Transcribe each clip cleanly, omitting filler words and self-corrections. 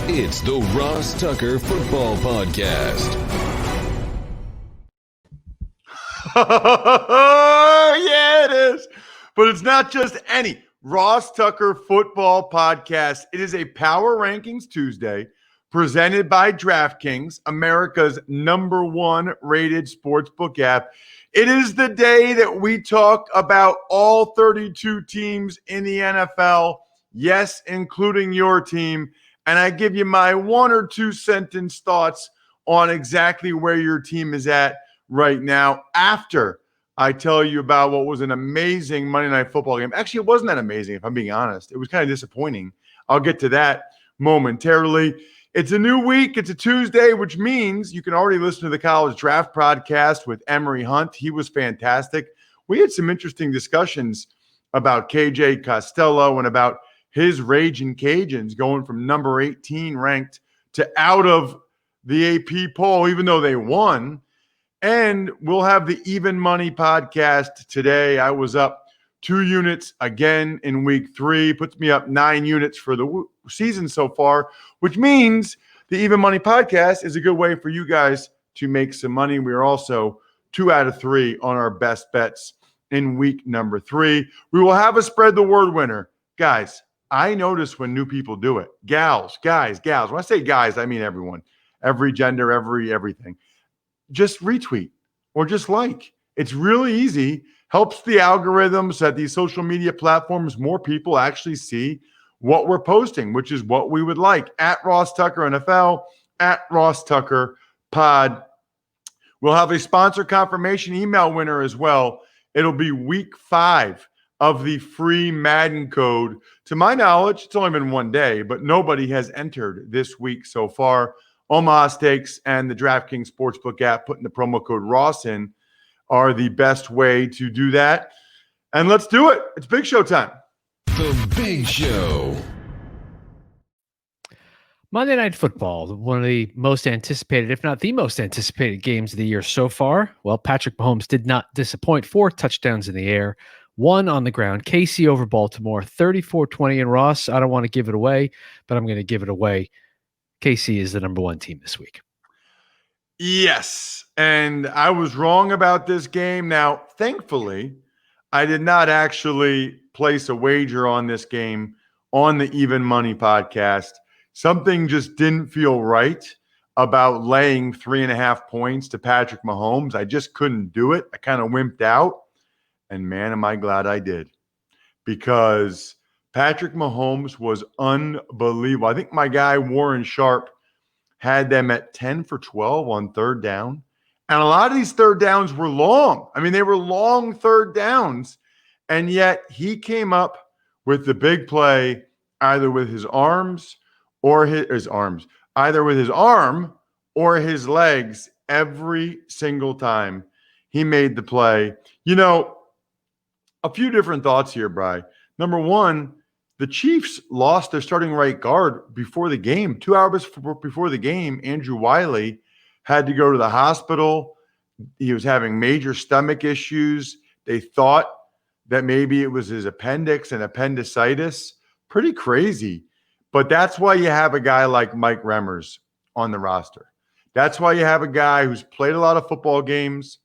It's the Ross Tucker Football Podcast. Yeah, it is. But it's not just any Ross Tucker Football Podcast. It is a Power Rankings Tuesday presented by DraftKings, America's #1 rated sportsbook app. It is the day that we talk about all 32 teams in the NFL, yes, including your team. And I give you my 1 or 2 sentence thoughts on exactly where your team is at right now after I tell you about what was an amazing Monday Night Football game. Actually, it wasn't that amazing, if I'm being honest. It was kind of disappointing. I'll get to that momentarily. It's a new week. It's a Tuesday, which means you can already listen to the College Draft podcast with Emery Hunt. He was fantastic. We had some interesting discussions about KJ Costello and about his Raging Cajuns going from number 18 ranked to out of the AP poll, even though they won. And we'll have the Even Money podcast today. I was up 2 units again in week 3, puts me up 9 units for the season so far, which means the Even Money podcast is a good way for you guys to make some money. We are also 2 out of 3 on our best bets in week number 3. We will have a spread the word winner. Guys, I notice when new people do it. Gals, guys, gals. When I say guys, I mean everyone. Every gender, everything. Just retweet or just like. It's really easy. Helps the algorithms at these social media platforms. More people actually see what we're posting, which is what we would like. At Ross Tucker NFL, at Ross Tucker Pod. We'll have a sponsor confirmation email winner as well. It'll be week 5 of the free Madden code. To my knowledge, it's only been 1 day, but nobody has entered this week so far. Omaha Steaks and the DraftKings Sportsbook app, putting the promo code Ross in, are the best way to do that. And let's do it. It's Big Show time. The Big Show. Monday Night Football, one of the most anticipated, if not the most anticipated games of the year so far. Well, Patrick Mahomes did not disappoint. 4 touchdowns in the air, 1 on the ground. KC over Baltimore, 34-20. And Ross, I don't want to give it away, but I'm going to give it away. KC is the #1 team this week. Yes, and I was wrong about this game. Now, thankfully, I did not actually place a wager on this game on the Even Money podcast. Something just didn't feel right about laying 3.5 points to Patrick Mahomes. I just couldn't do it. I kind of wimped out, and man, am I glad I did, because Patrick Mahomes was unbelievable. I think my guy Warren Sharp had them at 10 for 12 on third down. And a lot of these third downs were long. I mean, they were long third downs. And yet he came up with the big play either with his arms or his arms, either with his arm or his legs every single time he made the play. You know, a few different thoughts here, Bri. Number one, the Chiefs lost their starting right guard before the game. 2 hours before the game, Andrew Wiley had to go to the hospital. He was having major stomach issues. They thought that maybe it was his appendix and appendicitis. Pretty crazy. But that's why you have a guy like Mike Remmers on the roster. That's why you have a guy who's played a lot of football games,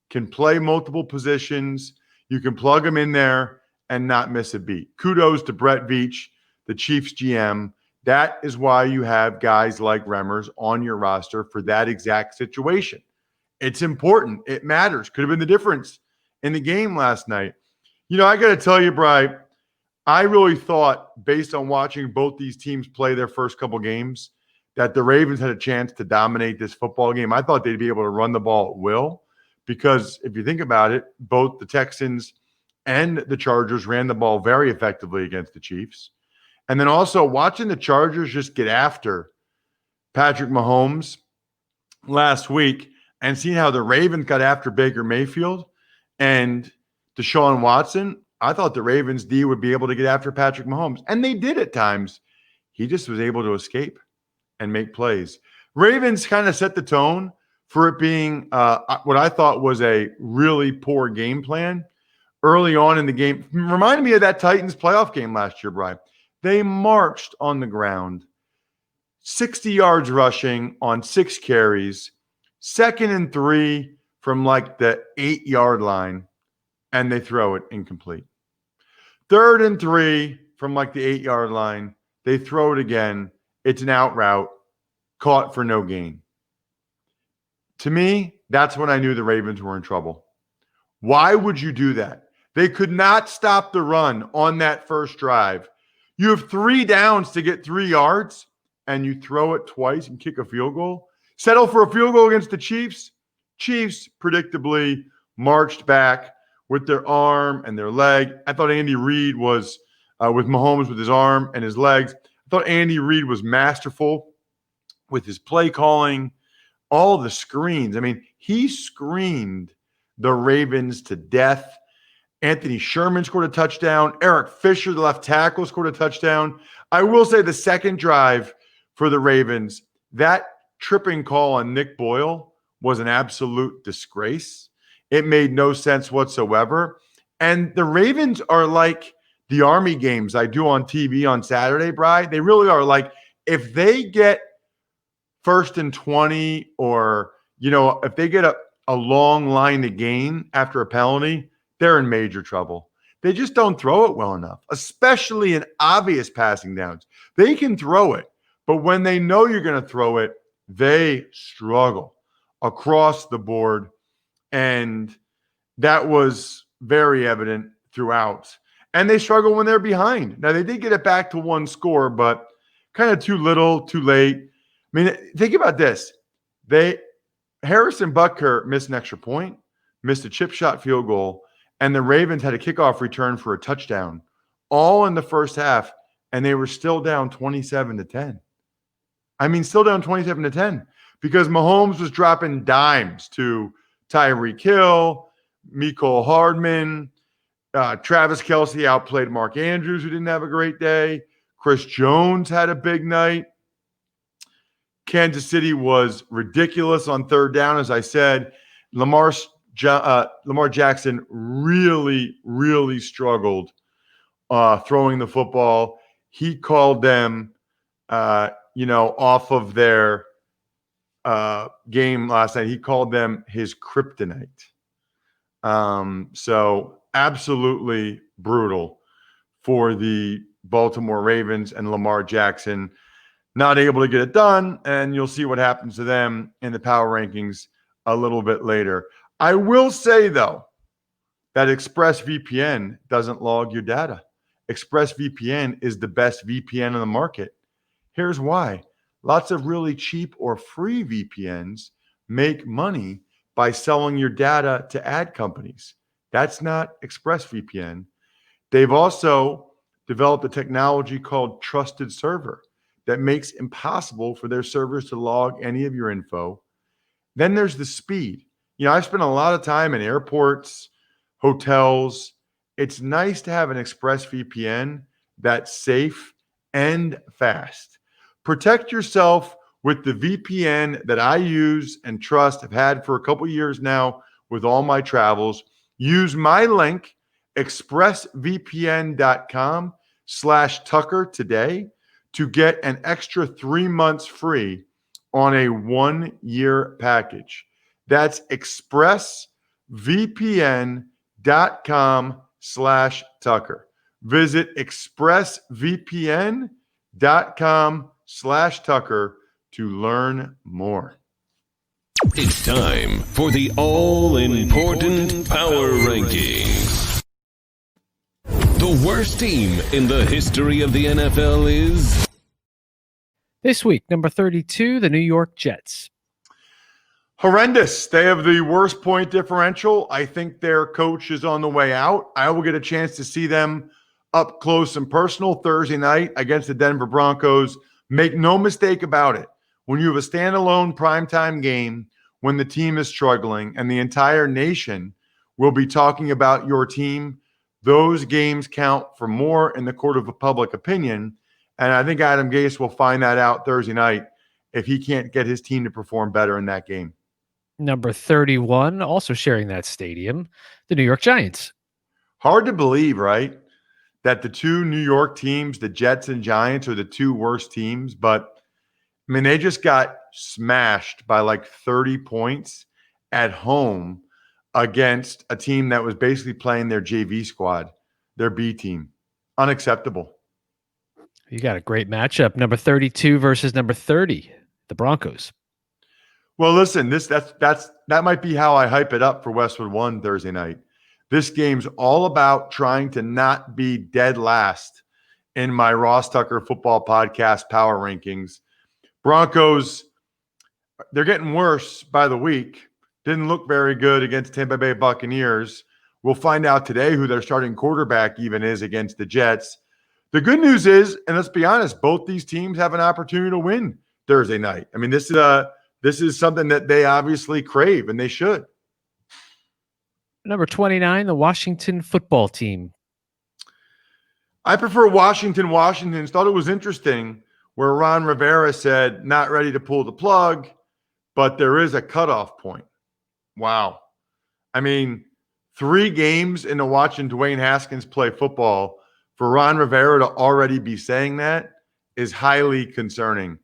can play multiple positions. You can plug him in there and not miss a beat. Kudos to Brett Veach, the Chiefs GM. That is why you have guys like Remmers on your roster for that exact situation. It's important. It matters. Could have been the difference in the game last night. You know, I got to tell you, Bri, I really thought, based on watching both these teams play their first couple games, that the Ravens had a chance to dominate this football game. I thought they'd be able to run the ball at will because if you think about it, both the Texans and the Chargers ran the ball very effectively against the Chiefs. And then also watching the Chargers just get after Patrick Mahomes last week and seeing how the Ravens got after Baker Mayfield and Deshaun Watson, I thought the Ravens D would be able to get after Patrick Mahomes. And they did at times. He just was able to escape and make plays. Ravens kind of set the tone for it being what I thought was a really poor game plan early on in the game. Reminded me of that Titans playoff game last year, Brian. They marched on the ground 60 yards rushing on 6 carries, 2nd and 3 from like the 8-yard line, and they throw it incomplete. 3rd and 3 from like the 8-yard line, they throw it again. It's an out route, caught for no gain. To me, that's when I knew the Ravens were in trouble. Why would you do that? They could not stop the run on that first drive. You have 3 downs to get 3 yards, and you throw it twice and kick a field goal. Settle for a field goal against the Chiefs. Chiefs predictably marched back with their arm and their leg. I thought Andy Reid was, with Mahomes with his arm and his legs, I thought Andy Reid was masterful with his play calling, all the screens. I mean, he screened the Ravens to death. Anthony Sherman scored a touchdown. Eric Fisher, the left tackle, scored a touchdown. I will say the second drive for the Ravens, that tripping call on Nick Boyle was an absolute disgrace. It made no sense whatsoever. And the Ravens are like the Army games I do on TV on Saturday, Bri. They really are. Like, if they get 1st and 20, or, if they get a long line to gain after a penalty, they're in major trouble. They just don't throw it well enough, especially in obvious passing downs. They can throw it, but when they know you're going to throw it, they struggle across the board. And that was very evident throughout. And they struggle when they're behind. Now, they did get it back to 1 score, but kind of too little, too late. I mean, think about this. Harrison Butker missed an extra point, missed a chip shot field goal, and the Ravens had a kickoff return for a touchdown, all in the first half, and they were still down 27-10. I mean, still down 27-10 because Mahomes was dropping dimes to Tyreek Hill, Mecole Hardman, Travis Kelce outplayed Mark Andrews, who didn't have a great day. Chris Jones had a big night. Kansas City was ridiculous on 3rd down, as I said. Lamar Jackson really, really struggled throwing the football. He called them, off of their game last night. He called them his kryptonite. So absolutely brutal for the Baltimore Ravens and Lamar Jackson. Not able to get it done, and you'll see what happens to them in the power rankings a little bit later. I will say, though, that ExpressVPN doesn't log your data. ExpressVPN is the best VPN on the market. Here's why. Lots of really cheap or free VPNs make money by selling your data to ad companies. That's not ExpressVPN. They've also developed a technology called Trusted Server that makes it impossible for their servers to log any of your info. Then there's the speed. I've spent a lot of time in airports, hotels. It's nice to have an ExpressVPN that's safe and fast. Protect yourself with the VPN that I use and trust, have had for a couple years now with all my travels. Use my link, expressvpn.com/Tucker today, to get an extra 3 months free on a 1-year package. That's expressvpn.com/Tucker. Visit expressvpn.com/Tucker to learn more. It's time for the all-important Power Rankings. The worst team in the history of the NFL is... This week, number 32, the New York Jets. Horrendous. They have the worst point differential. I think their coach is on the way out. I will get a chance to see them up close and personal Thursday night against the Denver Broncos. Make no mistake about it. When you have a standalone primetime game, when the team is struggling and the entire nation will be talking about your team, those games count for more in the court of public opinion. And I think Adam Gase will find that out Thursday night if he can't get his team to perform better in that game. Number 31, also sharing that stadium, the New York Giants. Hard to believe, right? That the two New York teams, the Jets and Giants, are the two worst teams. But I mean, they just got smashed by like 30 points at home against a team that was basically playing their JV squad, their B team. Unacceptable. You got a great matchup. Number 32 versus number 30, the Broncos. Well, listen, that might be how I hype it up for Westwood One Thursday night. This game's all about trying to not be dead last in my Ross Tucker Football Podcast power rankings. Broncos, they're getting worse by the week. Didn't look very good against Tampa Bay Buccaneers. We'll find out today who their starting quarterback even is against the Jets. The good news is, and let's be honest, both these teams have an opportunity to win Thursday night. I mean, this is something that they obviously crave, and they should. Number 29, the Washington football team. I prefer Washington. Thought it was interesting where Ron Rivera said, not ready to pull the plug, but there is a cutoff point. Wow. I mean, 3 games into watching Dwayne Haskins play football, for Ron Rivera to already be saying that is highly concerning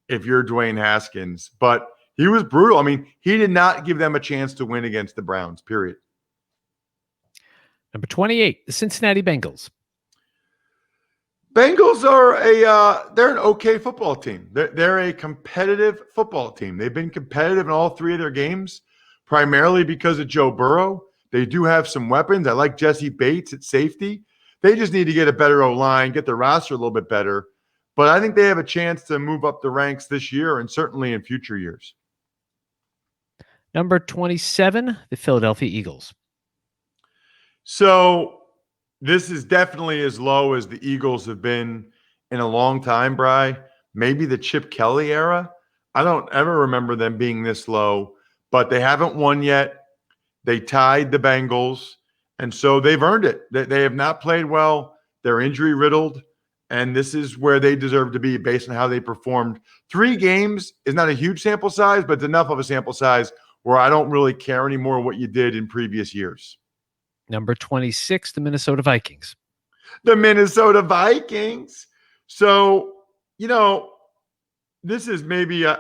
if you're Dwayne Haskins. But he was brutal. I mean, he did not give them a chance to win against the Browns, period. Number 28, the Cincinnati Bengals. Bengals are they're an okay football team. They're a competitive football team. They've been competitive in all 3 of their games, primarily because of Joe Burrow. They do have some weapons. I like Jesse Bates at safety. They just need to get a better O-line, get the roster a little bit better. But I think they have a chance to move up the ranks this year and certainly in future years. Number 27, the Philadelphia Eagles. So this is definitely as low as the Eagles have been in a long time, Bri. Maybe the Chip Kelly era. I don't ever remember them being this low, but they haven't won yet. They tied the Bengals, and so they've earned it. They have not played well. They're injury riddled, and this is where they deserve to be based on how they performed. 3 games is not a huge sample size, but it's enough of a sample size where I don't really care anymore what you did in previous years. Number 26, the Minnesota Vikings. The Minnesota Vikings. So, this is maybe this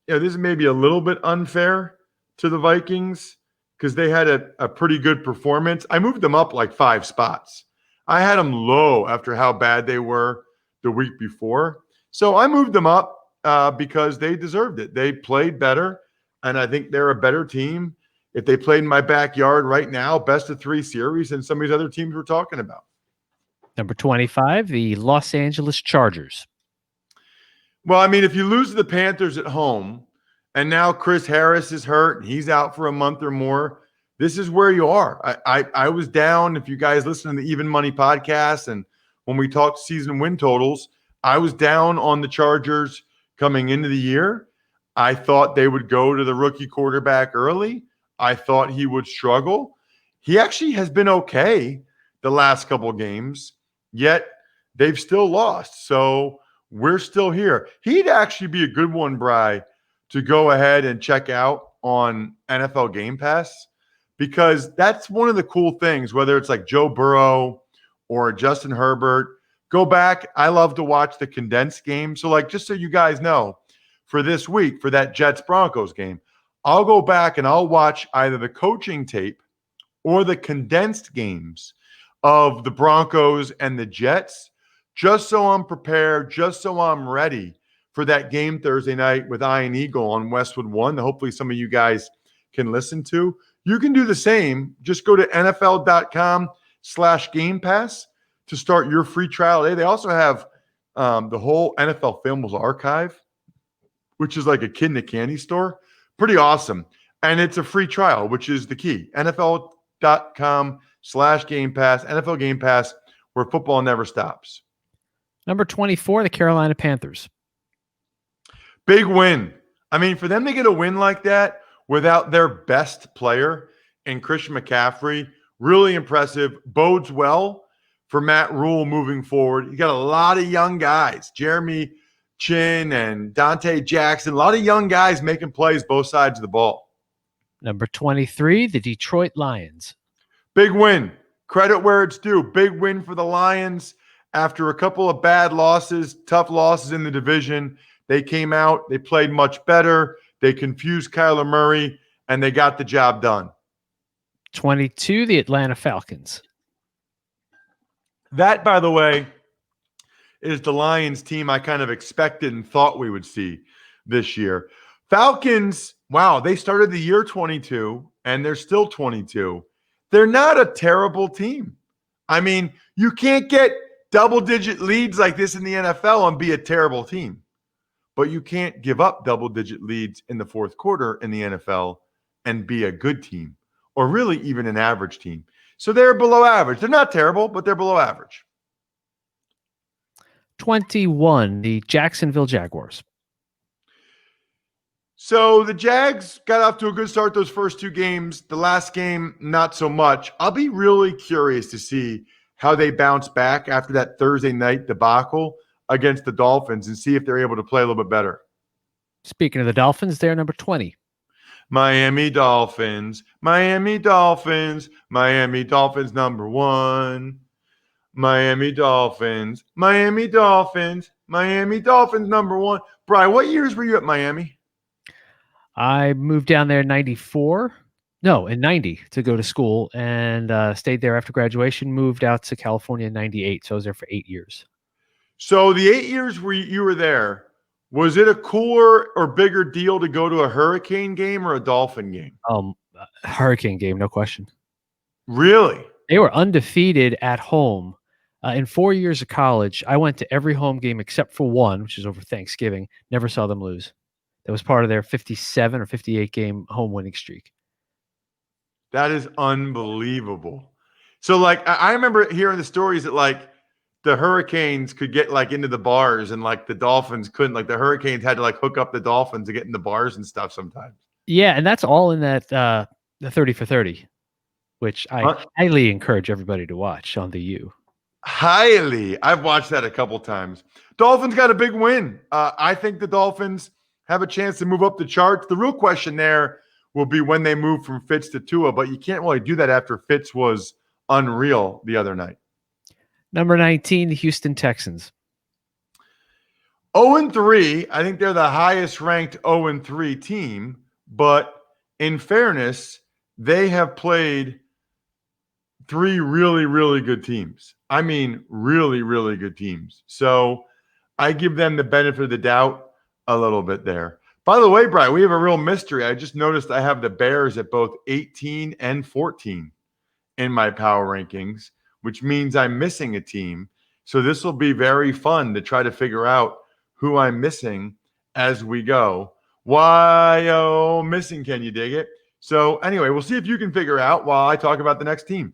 is maybe a little bit unfair to the Vikings because they had a pretty good performance. I moved them up like 5 spots. I had them low after how bad they were the week before. So I moved them up because they deserved it. They played better, and I think they're a better team. If they played in my backyard right now, best of 3 series than some of these other teams we're talking about. Number 25, the Los Angeles Chargers. Well, I mean, if you lose to the Panthers at home, and now Chris Harris is hurt, and he's out for a month or more, this is where you are. I was down, if you guys listen to the Even Money podcast, and when we talked season win totals, I was down on the Chargers coming into the year. I thought they would go to the rookie quarterback early. I thought he would struggle. He actually has been okay the last couple of games, yet they've still lost. So we're still here. He'd actually be a good one, Bri, to go ahead and check out on NFL Game Pass, because that's one of the cool things, whether it's like Joe Burrow or Justin Herbert. Go back. I love to watch the condensed game. So, like, just so you guys know, for this week, for that Jets-Broncos game, I'll go back and I'll watch either the coaching tape or the condensed games of the Broncos and the Jets, just so I'm prepared, just so I'm ready for that game Thursday night with Iron Eagle on Westwood One that hopefully some of you guys can listen to. You can do the same. Just go to NFL.com/Game Pass to start your free trial today. They also have the whole NFL Films archive, which is like a kid in a candy store. Pretty awesome. And it's a free trial, which is the key. NFL.com/Game Pass, NFL Game Pass, where football never stops. Number 24, the Carolina Panthers. Big win. I mean, for them to get a win like that without their best player in Christian McCaffrey, really impressive. Bodes well for Matt Rule moving forward. You got a lot of young guys, Jeremy Chin and Dante Jackson, a lot of young guys making plays both sides of the ball. Number 23, the Detroit Lions. Big win. Credit where it's due. Big win for the Lions. After a couple of bad losses, tough losses in the division, they came out, they played much better, they confused Kyler Murray, and they got the job done. 22, the Atlanta Falcons. That, by the way, is the Lions team I kind of expected and thought we would see this year. Falcons, wow, they started the year 22, and they're still 22. They're not a terrible team. I mean, you can't get double-digit leads like this in the NFL and be a terrible team. But you can't give up double-digit leads in the fourth quarter in the NFL and be a good team, or really even an average team. So they're below average. They're not terrible, but they're below average. 21, the Jacksonville Jaguars. So the Jags got off to a good start those first two games. The last game, not so much. I'll be really curious to see how they bounce back after that Thursday night debacle against the Dolphins and see if they're able to play a little bit better. Speaking of the Dolphins, they're number 20. Miami Dolphins, Miami Dolphins, Miami Dolphins number 1. Miami Dolphins, Miami Dolphins, Miami Dolphins number 1. Brian, what years were you at Miami? I moved down there in 94. No, in 90 to go to school, and stayed there after graduation, moved out to California in 98. So I was there for 8 years. So the 8 years where you were there, was it a cooler or bigger deal to go to a Hurricane game or a Dolphin game? Hurricane game, no question. Really? They were undefeated at home. In 4 years of college, I went to every home game except for one, which is over Thanksgiving. Never saw them lose. That was part of their 57 or 58 game home winning streak. That is unbelievable. So, like, I remember hearing the stories that, like, the Hurricanes could get, like, into the bars and, like, the Dolphins couldn't. Like, the Hurricanes had to, like, hook up the Dolphins to get in the bars and stuff sometimes. Yeah, and that's all in that the 30 for 30, which I highly encourage everybody to watch on the U. Highly. I've watched that a couple times. Dolphins got a big win. I think the Dolphins have a chance to move up the charts. The real question there will be when they move from Fitz to Tua, but you can't really do that after Fitz was unreal the other night. Number 19, the Houston Texans. 0-3. I think they're the highest ranked 0-3 team, but in fairness, they have played 3 really, really good teams. I mean, really, really good teams. So I give them the benefit of the doubt a little bit there. By the way, Brian, we have a real mystery. I just noticed I have the Bears at both 18 and 14 in my power rankings, which means I'm missing a team. So this will be very fun to try to figure out who I'm missing as we go. Why, oh, missing, can you dig it? So anyway, we'll see if you can figure out while I talk about the next team.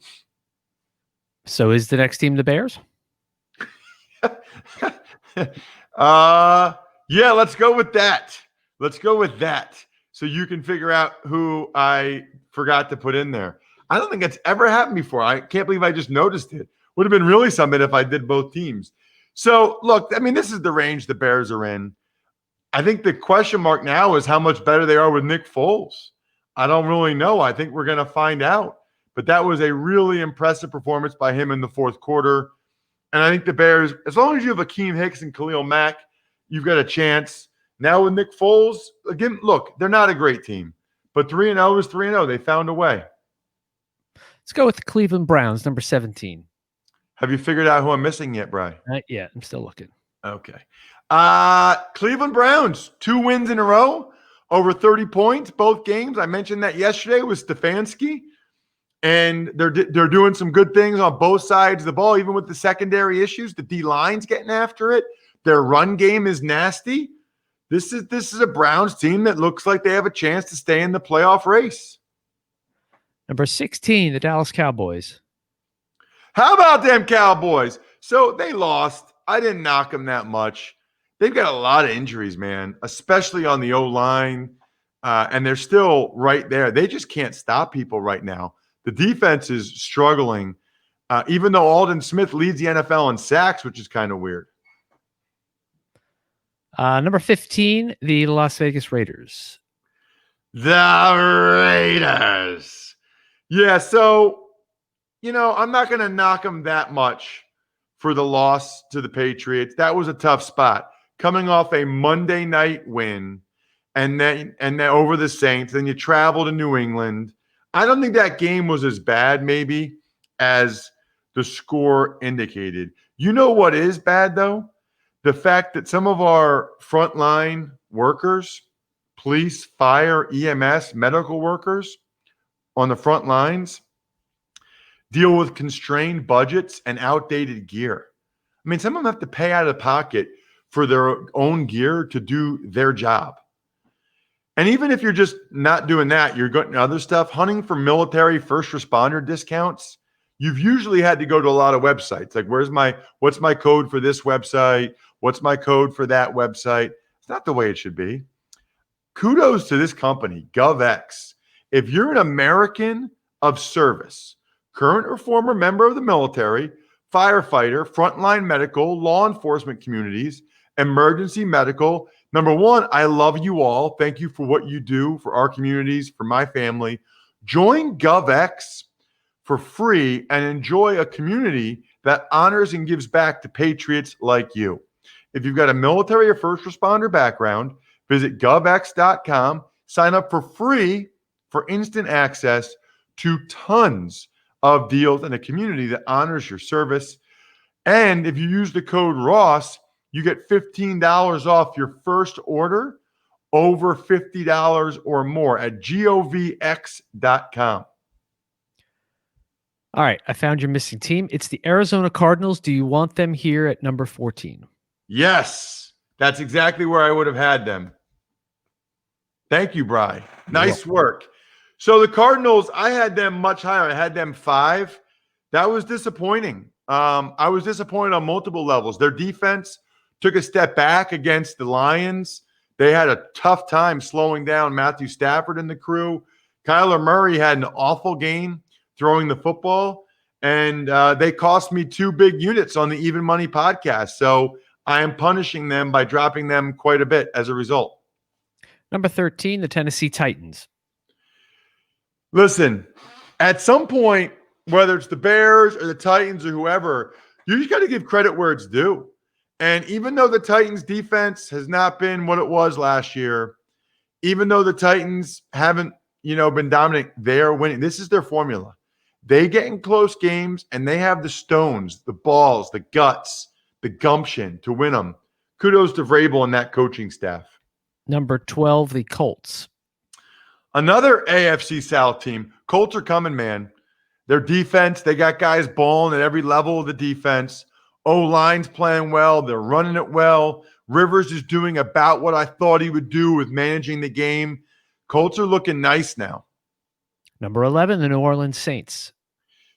So is the next team the Bears? Yeah, let's go with that. Let's go with that. So you can figure out who I forgot to put in there. I don't think that's ever happened before. I can't believe I just noticed it. Would have been really something if I did both teams. So look, I mean, this is the range the Bears are in. I think the question mark now is how much better they are with Nick Foles. I don't really know. I think we're going to find out. But that was a really impressive performance by him in the fourth quarter. And I think the Bears, as long as you have Akeem Hicks and Khalil Mack, you've got a chance. Now with Nick Foles, again, look, they're not a great team. But 3-0 is 3-0. They found a way. Let's go with the Cleveland Browns, number 17. Have you figured out who I'm missing yet, Brian? Not yet. I'm still looking. Okay. Cleveland Browns, 2 wins in a row, over 30 points, both games. I mentioned that yesterday with Stefanski. And they're doing some good things on both sides of the ball, even with the secondary issues. The D-line's getting after it. Their run game is nasty. This is a Browns team that looks like they have a chance to stay in the playoff race. Number 16, the Dallas Cowboys. How about them Cowboys? So they lost. I didn't knock them that much. They've got a lot of injuries, man, especially on the O-line. And they're still right there. They just can't stop people right now. The defense is struggling, even though Aldon Smith leads the NFL in sacks, which is kind of weird. Number 15, the Las Vegas Raiders. The Raiders. Yeah, so, I'm not going to knock them that much for the loss to the Patriots. That was a tough spot. Coming off a Monday night win and then over the Saints, then you travel to New England. I don't think that game was as bad maybe as the score indicated. You know what is bad though? The fact that some of our frontline workers, police, fire, EMS, medical workers on the front lines deal with constrained budgets and outdated gear. I mean, some of them have to pay out of pocket for their own gear to do their job. And even if you're just not doing that, you're getting other stuff, hunting for military first responder discounts. You've usually had to go to a lot of websites. Like, what's my code for this website? What's my code for that website? It's not the way it should be. Kudos to this company, GovX. If you're an American of service, current or former member of the military, firefighter, frontline medical, law enforcement communities, emergency medical, number one, I love you all. Thank you for what you do for our communities, for my family. Join GovX for free and enjoy a community that honors and gives back to patriots like you. If you've got a military or first responder background, visit govx.com, sign up for free for instant access to tons of deals in a community that honors your service. And if you use the code Ross, you get $15 off your first order over $50 or more at govx.com. All right, I found your missing team. It's the Arizona Cardinals. Do you want them here at number 14? Yes, that's exactly where I would have had them. Thank you, Bri. Nice work. So the Cardinals, I had them much higher. I had them 5. That was disappointing. I was disappointed on multiple levels. Their defense took a step back against the Lions. They had a tough time slowing down Matthew Stafford and the crew. Kyler Murray had an awful game throwing the football, and they cost me 2 big units on the Even Money podcast. So I am punishing them by dropping them quite a bit as a result. Number 13, the Tennessee Titans. Listen, at some point, whether it's the Bears or the Titans or whoever, you just got to give credit where it's due. And even though the Titans defense has not been what it was last year, even though the Titans haven't, been dominant, they are winning. This is their formula. They get in close games and they have the stones, the balls, the guts, the gumption to win them. Kudos to Vrabel and that coaching staff. Number 12, the Colts. Another AFC South team. Colts are coming, man. Their defense, they got guys balling at every level of the defense. O-line's playing well. They're running it well. Rivers is doing about what I thought he would do with managing the game. Colts are looking nice now. Number 11, the New Orleans Saints.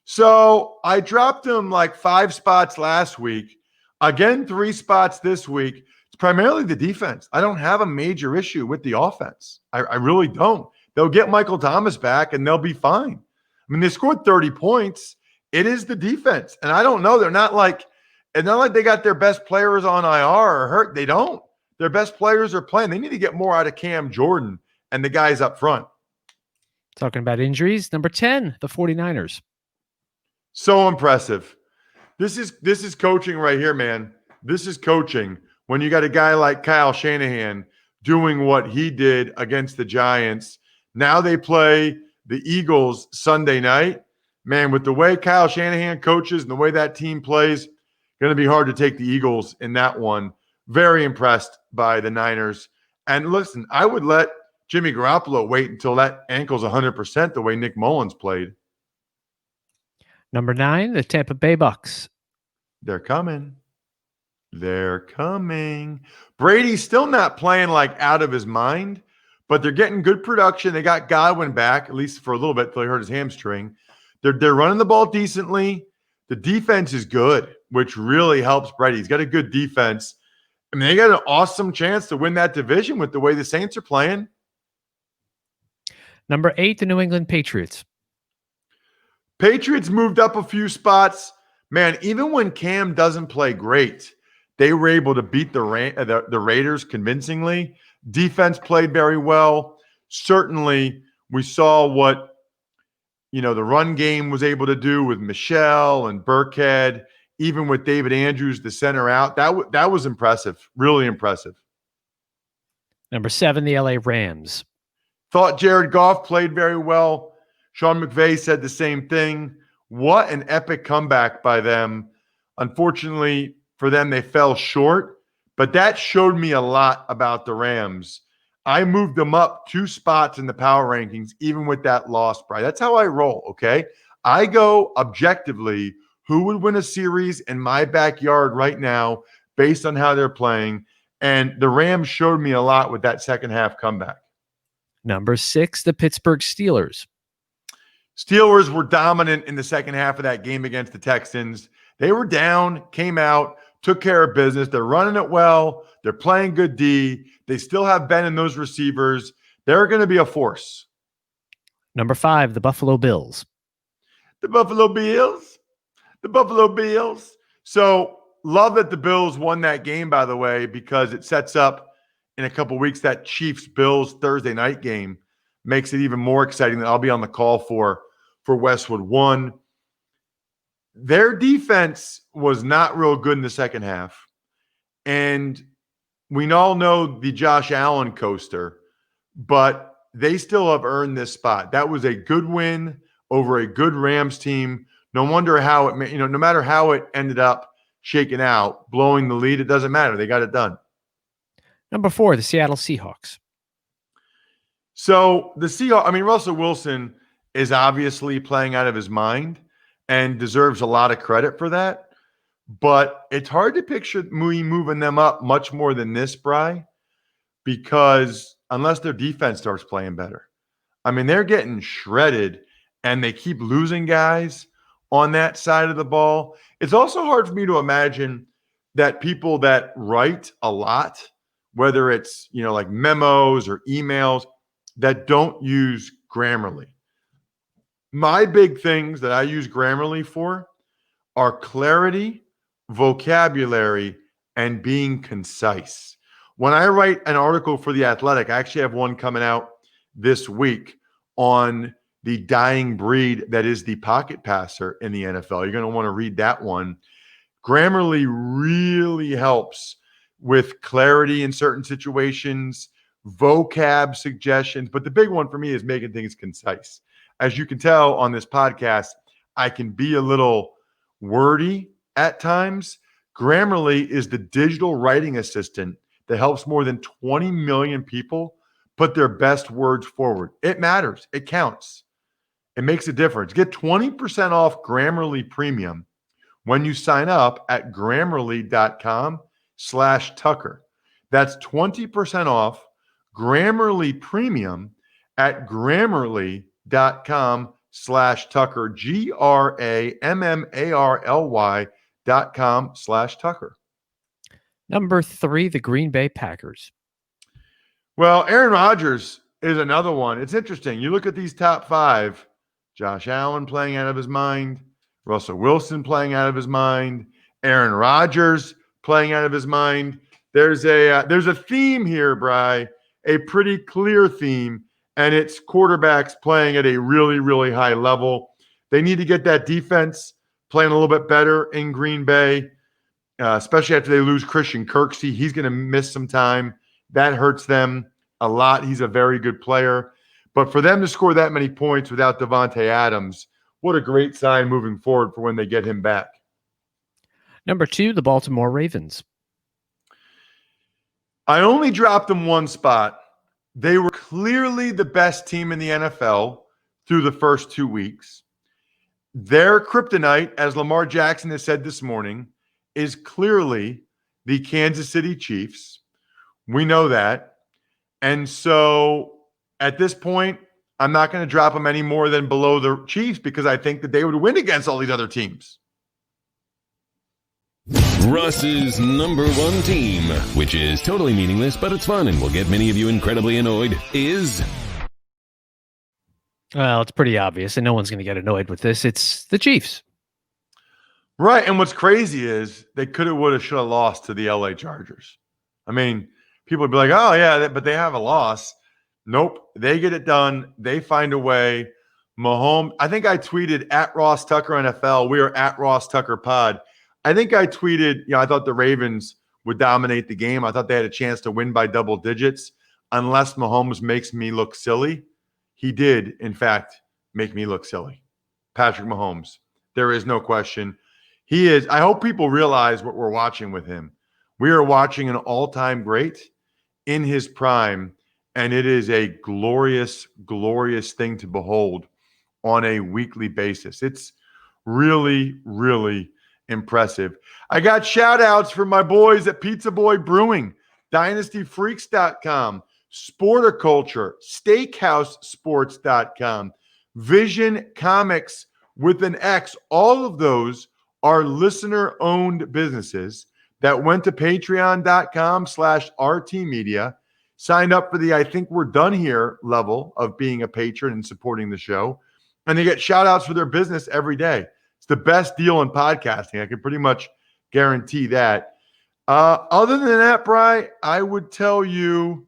So I dropped them like 5 spots last week. Again, 3 spots this week. It's primarily the defense. I don't have a major issue with the offense. I really don't. They'll get Michael Thomas back and they'll be fine. I mean, they scored 30 points. It is the defense. And I don't know. It's not like they got their best players on IR or hurt. They don't. Their best players are playing. They need to get more out of Cam Jordan and the guys up front. Talking about injuries, number 10, the 49ers. So impressive. This is coaching right here, man. This is coaching when you got a guy like Kyle Shanahan doing what he did against the Giants. Now they play the Eagles Sunday night. Man, with the way Kyle Shanahan coaches and the way that team plays, going to be hard to take the Eagles in that one. Very impressed by the Niners. And listen, I would let Jimmy Garoppolo wait until that ankle's 100% the way Nick Mullins played. Number 9, the Tampa Bay Bucks. They're coming. They're coming. Brady's still not playing like out of his mind, but they're getting good production. They got Godwin back, at least for a little bit, until he hurt his hamstring. They're running the ball decently. The defense is good, which really helps Brady. He's got a good defense. I mean, they got an awesome chance to win that division with the way the Saints are playing. Number 8, the New England Patriots. Patriots moved up a few spots. Man, even when Cam doesn't play great, they were able to beat the Raiders convincingly. Defense played very well. Certainly, we saw what the run game was able to do with Michelle and Burkhead even with David Andrews, the center out. That was impressive, really impressive. Number 7, the LA Rams. Thought Jared Goff played very well. Sean McVay said the same thing. What an epic comeback by them. Unfortunately for them, they fell short, but that showed me a lot about the Rams. I moved them up 2 spots in the power rankings, even with that loss, Brian. That's how I roll, okay? I go objectively, who would win a series in my backyard right now based on how they're playing, and the Rams showed me a lot with that second half comeback. Number 6, the Pittsburgh Steelers. Steelers were dominant in the second half of that game against the Texans. They were down, came out, took care of business. They're running it well. They're playing good D. They still have Ben and those receivers. They're going to be a force. Number 5, the Buffalo Bills. The Buffalo Bills. The Buffalo Bills. So love that the Bills won that game, by the way, because it sets up in a couple weeks that Chiefs-Bills Thursday night game. Makes it even more exciting that I'll be on the call for Westwood 1. Their defense was not real good in the second half. And we all know the Josh Allen coaster, but they still have earned this spot. That was a good win over a good Rams team. No wonder how it, no matter how it ended up shaking out, blowing the lead, it doesn't matter. They got it done. Number 4, the Seattle Seahawks. So the Seahawks, Russell Wilson is obviously playing out of his mind and deserves a lot of credit for that. But it's hard to picture me moving them up much more than this, Bri, because unless their defense starts playing better. They're getting shredded and they keep losing guys on that side of the ball. It's also hard for me to imagine that people that write a lot, whether it's, like memos or emails, that don't use Grammarly. My big things that I use Grammarly for are clarity, vocabulary, and being concise. When I write an article for The Athletic, I actually have one coming out this week on the dying breed that is the pocket passer in the NFL. You're going to want to read that one. Grammarly really helps with clarity in certain situations, vocab suggestions, but the big one for me is making things concise. As you can tell on this podcast, I can be a little wordy at times. Grammarly is the digital writing assistant that helps more than 20 million people put their best words forward. It matters. It counts. It makes a difference. Get 20% off Grammarly Premium when you sign up at Grammarly.com/Tucker. That's 20% off Grammarly Premium at Grammarly.com/Tucker, Grammarly.com/Tucker. Number 3, the Green Bay Packers. Well, Aaron Rodgers is another one. It's interesting. You look at these top 5, Josh Allen playing out of his mind, Russell Wilson playing out of his mind, Aaron Rodgers playing out of his mind. There's a theme here, Bri, a pretty clear theme, and it's quarterbacks playing at a really, really high level. They need to get that defense playing a little bit better in Green Bay, especially after they lose Christian Kirksey. He's going to miss some time. That hurts them a lot. He's a very good player. But for them to score that many points without Devontae Adams, what a great sign moving forward for when they get him back. Number 2, the Baltimore Ravens. I only dropped them 1 spot. They were clearly the best team in the NFL through the first 2 weeks. Their kryptonite, as Lamar Jackson has said this morning, is clearly the Kansas City Chiefs. We know that. And so at this point, I'm not going to drop them any more than below the Chiefs because I think that they would win against all these other teams. Russ's number 1 team, which is totally meaningless, but it's fun and will get many of you incredibly annoyed, is... Well, it's pretty obvious, and no one's going to get annoyed with this. It's the Chiefs. Right, and what's crazy is they could have, would have, should have lost to the LA Chargers. People would be like, oh, yeah, but they have a loss. Nope, they get it done. They find a way. Mahomes, I think I tweeted at Ross Tucker NFL. We are at RossTuckerPod. I think I tweeted, I thought the Ravens would dominate the game. I thought they had a chance to win by double digits unless Mahomes makes me look silly. He did, in fact, make me look silly. Patrick Mahomes. There is no question. He is. I hope people realize what we're watching with him. We are watching an all-time great in his prime, and it is a glorious, glorious thing to behold on a weekly basis. It's really, really impressive. I got shout-outs from my boys at Pizza Boy Brewing, DynastyFreaks.com, Sporticulture, SteakhouseSports.com, Vision Comics with an X. All of those are listener-owned businesses that went to patreon.com/RTmedia, signed up for the I think we're done here level of being a patron and supporting the show, and they get shout-outs for their business every day. It's the best deal in podcasting. I can pretty much guarantee that. Other than that, Bri, I would tell you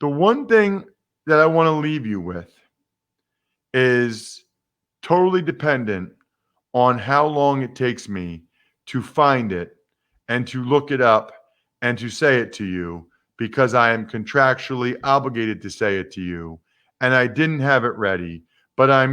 the one thing that I want to leave you with is totally dependent on how long it takes me to find it and to look it up and to say it to you, because I am contractually obligated to say it to you. And I didn't have it ready, but I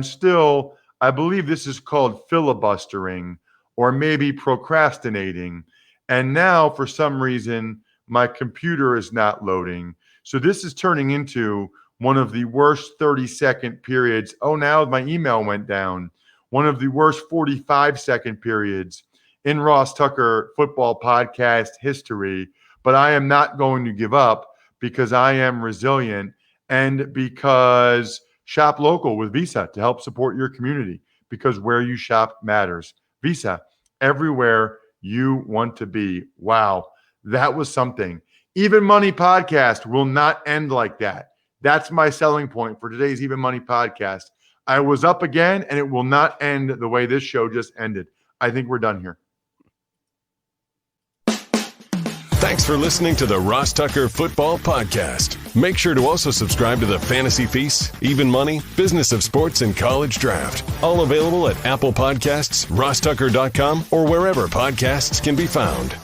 believe this is called filibustering or maybe procrastinating. And now for some reason, my computer is not loading. So this is turning into one of the worst 30-second periods. Oh, now my email went down. One of the worst 45-second periods in Ross Tucker Football Podcast history. But I am not going to give up because I am resilient and because shop local with Visa to help support your community, because where you shop matters. Visa, everywhere you want to be. Wow, that was something. Even Money Podcast will not end like that. That's my selling point for today's Even Money Podcast. I was up again, and it will not end the way this show just ended. I think we're done here. Thanks for listening to the Ross Tucker Football Podcast. Make sure to also subscribe to the Fantasy Feast, Even Money, Business of Sports, and College Draft. All available at Apple Podcasts, RossTucker.com, or wherever podcasts can be found.